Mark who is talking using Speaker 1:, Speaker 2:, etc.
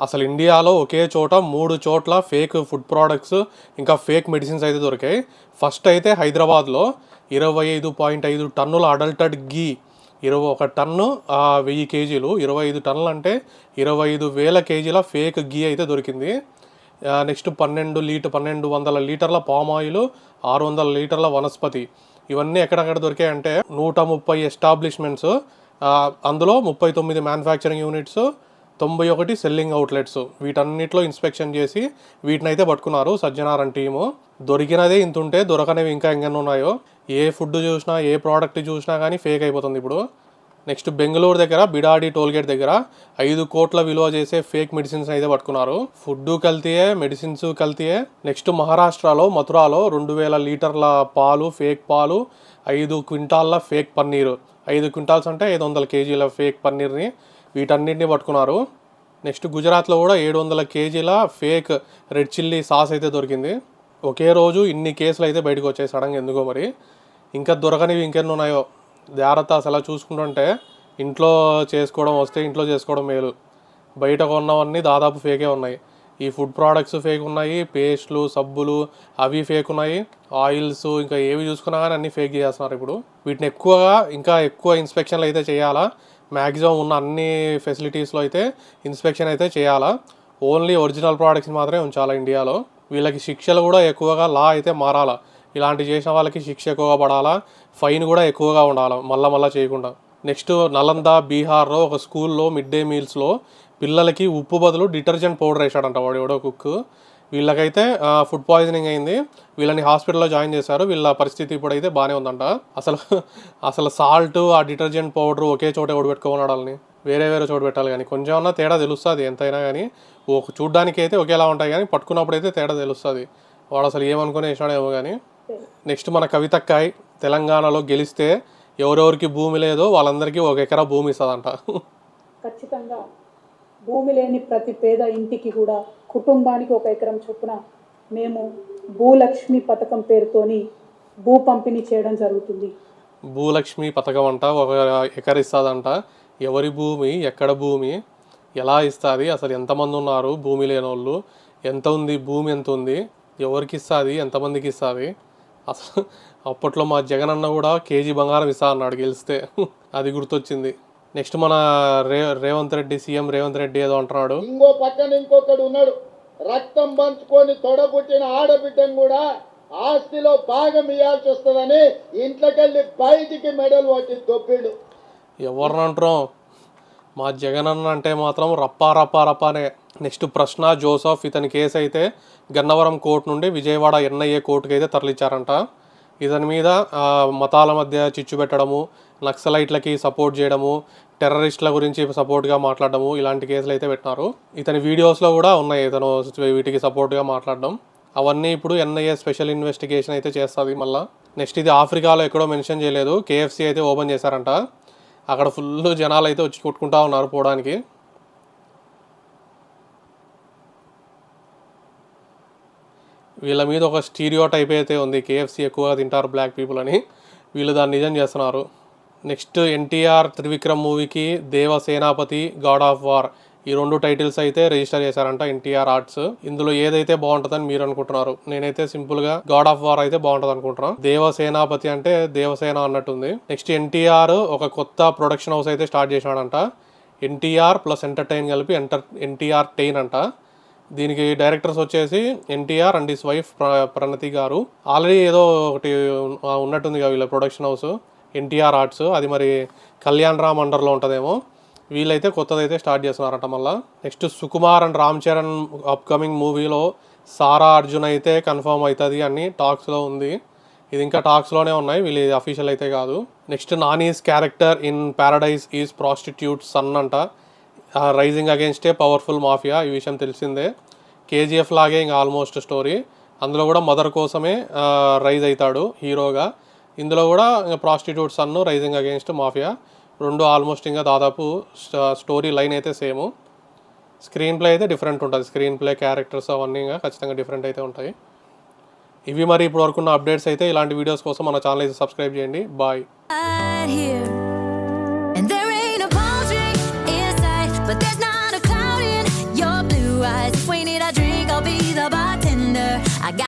Speaker 1: అసలు ఇండియాలో ఒకే చోట 3 చోట్ల ఫేక్ ఫుడ్ ప్రోడక్ట్స్ ఇంకా ఫేక్ మెడిసిన్స్ అయితే దొరికాయి. ఫస్ట్ అయితే హైదరాబాద్లో 25.5 టన్నుల అడల్టెడ్ గీ, 21 టన్ను 1000 కేజీలు, 25 టన్నులు అంటే 25,000 కేజీల ఫేక్ గీ అయితే దొరికింది. నెక్స్ట్ 1200 లీటర్ల పామ్ ఆయిల్, 600 లీటర్ల వనస్పతి. ఇవన్నీ ఎక్కడెక్కడ దొరికాయంటే 130 ఎస్టాబ్లిష్మెంట్స్, అందులో 39 మ్యానుఫ్యాక్చరింగ్ యూనిట్స్, 91 సెల్లింగ్ అవుట్లెట్స్. వీటన్నిటిలో ఇన్స్పెక్షన్ చేసి వీటిని అయితే పట్టుకున్నారు సజ్జనారన్ టీము. దొరికినదే ఇంత ఉంటే దొరకనేవి ఇంకా ఎన్ని ఉన్నాయో. ఏ ఫుడ్ చూసినా ఏ ప్రోడక్ట్ చూసినా కానీ ఫేక్ అయిపోతుంది ఇప్పుడు. నెక్స్ట్ బెంగళూరు దగ్గర బిడాడి టోల్గేట్ దగ్గర 5 కోట్ల విలువ చేసే ఫేక్ మెడిసిన్స్ అయితే పట్టుకున్నారు. ఫుడ్ కల్తీయే, మెడిసిన్స్ కల్తీయే. నెక్స్ట్ మహారాష్ట్రలో మథురాలో 2000 లీటర్ల పాలు, ఫేక్ పాలు, 5 క్వింటాల్ల ఫేక్ పన్నీరు. 5 క్వింటాల్స్ అంటే 500 కేజీల ఫేక్ పన్నీర్ని, వీటన్నిటిని పట్టుకున్నారు. నెక్స్ట్ గుజరాత్లో కూడా 700 కేజీల ఫేక్ రెడ్ చిల్లీ సాస్ అయితే దొరికింది. ఒకే రోజు ఇన్ని కేసులు అయితే బయటకు వచ్చాయి సడన్గా, ఎందుకో మరి. ఇంకా దొరకనివి ఇంకెన్ని ఉన్నాయో జాగ్రత్త. అసలు చూసుకుంటుంటే ఇంట్లో చేసుకోవడం వస్తే ఇంట్లో చేసుకోవడం మేలు. బయట కొన్నవన్నీ దాదాపు ఫేకే ఉన్నాయి. ఈ ఫుడ్ ప్రోడక్ట్స్ ఫేక్ ఉన్నాయి, పేస్ట్లు, సబ్బులు అవి ఫేక్ ఉన్నాయి, ఆయిల్స్ ఇంకా ఏవి చూసుకున్నా కానీ అన్నీ ఫేక్ చేస్తున్నారు ఇప్పుడు. వీటిని ఇంకా ఎక్కువ ఇన్స్పెక్షన్లు అయితే చేయాలా. మ్యాక్సిమం ఉన్న అన్ని ఫెసిలిటీస్లో అయితే ఇన్స్పెక్షన్ అయితే చేయాలా. ఓన్లీ ఒరిజినల్ ప్రోడక్ట్స్ని మాత్రమే ఉంచాలా ఇండియాలో. వీళ్ళకి శిక్షలు కూడా ఎక్కువగా లా అయితే మారాలా. ఇలాంటి చేసిన వాళ్ళకి శిక్ష ఎక్కువగా పడాలా, ఫైన్ కూడా ఎక్కువగా ఉండాలా మళ్ళా చేయకుండా. నెక్స్ట్ నలంద బీహార్లో ఒక స్కూల్లో మిడ్ డే మీల్స్లో పిల్లలకి ఉప్పు బదులు డిటర్జెంట్ పౌడర్ వేసాడంట వాడు ఎవడో కుక్. వీళ్ళకైతే ఫుడ్ పాయిజనింగ్ అయింది. వీళ్ళని హాస్పిటల్లో జాయిన్ చేశారు. వీళ్ళ పరిస్థితి ఇప్పుడైతే బాగానే ఉందంట. అసలు సాల్ట్, ఆ డిటర్జెంట్ పౌడర్ ఒకే చోట ఎవడు పెట్టుకోమన్నాడు వాళ్ళని. వేరే చోటు పెట్టాలి. కానీ కొంచెం అన్నా తేడా తెలుస్తుంది ఎంతైనా కానీ. చూడ్డానికి అయితే ఒకేలా ఉంటాయి కానీ పట్టుకున్నప్పుడు అయితే తేడా తెలుస్తుంది. వాడు అసలు ఏమనుకుని వేసాడేమో కానీ. నెక్స్ట్ మన కవితక్కాయ్ తెలంగాణలో గెలిస్తే ఎవరెవరికి భూమి లేదో వాళ్ళందరికీ 1 ఎకరా భూమి ఇస్తుందంట.
Speaker 2: ఖచ్చితంగా భూమి లేని ప్రతి పేద ఇంటికి కూడా కుటుంబానికి 1 ఎకరం చొప్పున మేము భూలక్ష్మి పథకం పేరుతోని భూ పంపిణీ చేయడం జరుగుతుంది.
Speaker 1: భూలక్ష్మి పథకం అంట 1 ఎకర ఇస్తుందంట. ఎవరి భూమి, ఎక్కడ భూమి, ఎలా ఇస్తుంది, అసలు ఎంతమంది ఉన్నారు భూమి లేని వాళ్ళు, ఎంత ఉంది భూమి, ఎంత ఉంది, ఎవరికి ఇస్తుంది, ఎంతమందికి ఇస్తుంది. అసలు అప్పట్లో మా జగన్ అన్న కూడా కేజీ బంగారం ఇస్తా అన్నాడు గెలిస్తే. అది గుర్తొచ్చింది. నెక్స్ట్ మన సీఎం రేవంత్ రెడ్డి ఏదో అంటున్నాడు.
Speaker 3: ఇంకో పక్కన ఇంకొకడు ఉన్నాడు, రక్తం పంచుకొని తొడబుట్టిన ఆడబిడ్డను కూడా ఆస్తిలో భాగం ఇవ్వాల్సి వస్తుందని ఇంట్లోకెళ్ళి బయటికి మెడల్ పట్టి దొబ్బిడు.
Speaker 1: ఎవరిని అంటున్నాం, మా జగన్ అన్న అంటే మాత్రం రప్పానే. నెక్స్ట్ ప్రశ్న జోసఫ్, ఇతని కేసు అయితే గన్నవరం కోర్టు నుండి విజయవాడ ఎన్ఐఏ కోర్టుకి అయితే తరలించారంట. ఇతని మీద మతాల మధ్య చిచ్చు పెట్టడము, నక్సలైట్లకి సపోర్ట్ చేయడము, టెర్రరిస్టుల గురించి సపోర్ట్గా మాట్లాడడము, ఇలాంటి కేసులు అయితే పెట్టినారు. ఇతని వీడియోస్లో కూడా ఉన్నాయి ఇతను వీటికి సపోర్ట్గా మాట్లాడడం. అవన్నీ ఇప్పుడు ఎన్ఐఏ స్పెషల్ ఇన్వెస్టిగేషన్ అయితే చేస్తుంది మళ్ళీ. నెక్స్ట్ ఇది ఆఫ్రికాలో ఎక్కడో మెన్షన్ చేయలేదు, KFC అయితే ఓపెన్ చేశారంట. అక్కడ ఫుల్ జనాలు అయితే వచ్చి కొట్టుకుంటా ఉన్నారు పోవడానికి. వీళ్ళ మీద ఒక స్టీరియో టైప్ అయితే ఉంది, KFC ఎక్కువగా తింటారు బ్లాక్ పీపుల్ అని. వీళ్ళు దాన్ని నిజం చేస్తున్నారు. నెక్స్ట్ ఎన్టీఆర్ త్రివిక్రమ్ మూవీకి దేవసేనాపతి, గాడ్ ఆఫ్ వార్, ఈ 2 టైటిల్స్ అయితే రిజిస్టర్ చేశారంట ఎన్టీఆర్ ఆర్ట్స్. ఇందులో ఏదైతే బాగుంటుందని మీరు అనుకుంటున్నారు? నేనైతే సింపుల్గా గాడ్ ఆఫ్ వార్ అయితే బాగుంటుంది అనుకుంటున్నాను. దేవసేనాపతి అంటే దేవసేన అన్నట్టుంది. నెక్స్ట్ ఎన్టీఆర్ ఒక కొత్త ప్రొడక్షన్ హౌస్ అయితే స్టార్ట్ చేసినాడంట. ఎన్టీఆర్ ప్లస్ ఎంటర్టైన్ కలిపి ఎన్టీఆర్ టెయిన్ అంట. దీనికి డైరెక్టర్స్ వచ్చేసి ఎన్టీఆర్ అండ్ హిస్ వైఫ్ ప్రణతి గారు. ఆల్రెడీ ఏదో ఒకటి ఉన్నట్టుంది కదా వీళ్ళ ప్రొడక్షన్ హౌస్, ఎన్టీఆర్ ఆర్ట్స్. అది మరి కళ్యాణ్ రామ్ అండర్లో ఉంటుందేమో. వీళ్ళైతే కొత్తదైతే స్టార్ట్ చేస్తున్నారట మళ్ళీ. Next Sukumar and Ram Charan upcoming మూవీలో సారా అర్జున్ అయితే కన్ఫర్మ్ అవుతుంది అని టాక్స్లో ఉంది. ఇది ఇంకా టాక్స్లోనే ఉన్నాయి, వీళ్ళు అఫీషియల్ అయితే కాదు. Next Nani's character in paradise is prostitute son అంట. Rising against a powerful mafia, ఈ విషయం తెలిసిందే. KGF లాగే ఇంకా ఆల్మోస్ట్ స్టోరీ. అందులో కూడా మదర్ కోసమే రైజ్ అవుతాడు హీరోగా. ఇందులో కూడా ఇంకా ప్రాస్టిట్యూట్ సన్ను, రైజింగ్ అగేన్స్ట్ మాఫియా, 2 ఆల్మోస్ట్ ఇంకా దాదాపు స్టోరీ లైన్ అయితే సేమ్. స్క్రీన్ ప్లే అయితే డిఫరెంట్ ఉంటుంది. స్క్రీన్ ప్లే, క్యారెక్టర్స్ అవన్నీ ఇంకా ఖచ్చితంగా డిఫరెంట్ అయితే ఉంటాయి. ఇవి మరి ఇప్పుడు వరకు ఉన్న అప్డేట్స్ అయితే. ఇలాంటి వీడియోస్ కోసం మన ఛానల్ అయితే సబ్స్క్రైబ్ చేయండి. బాయ్.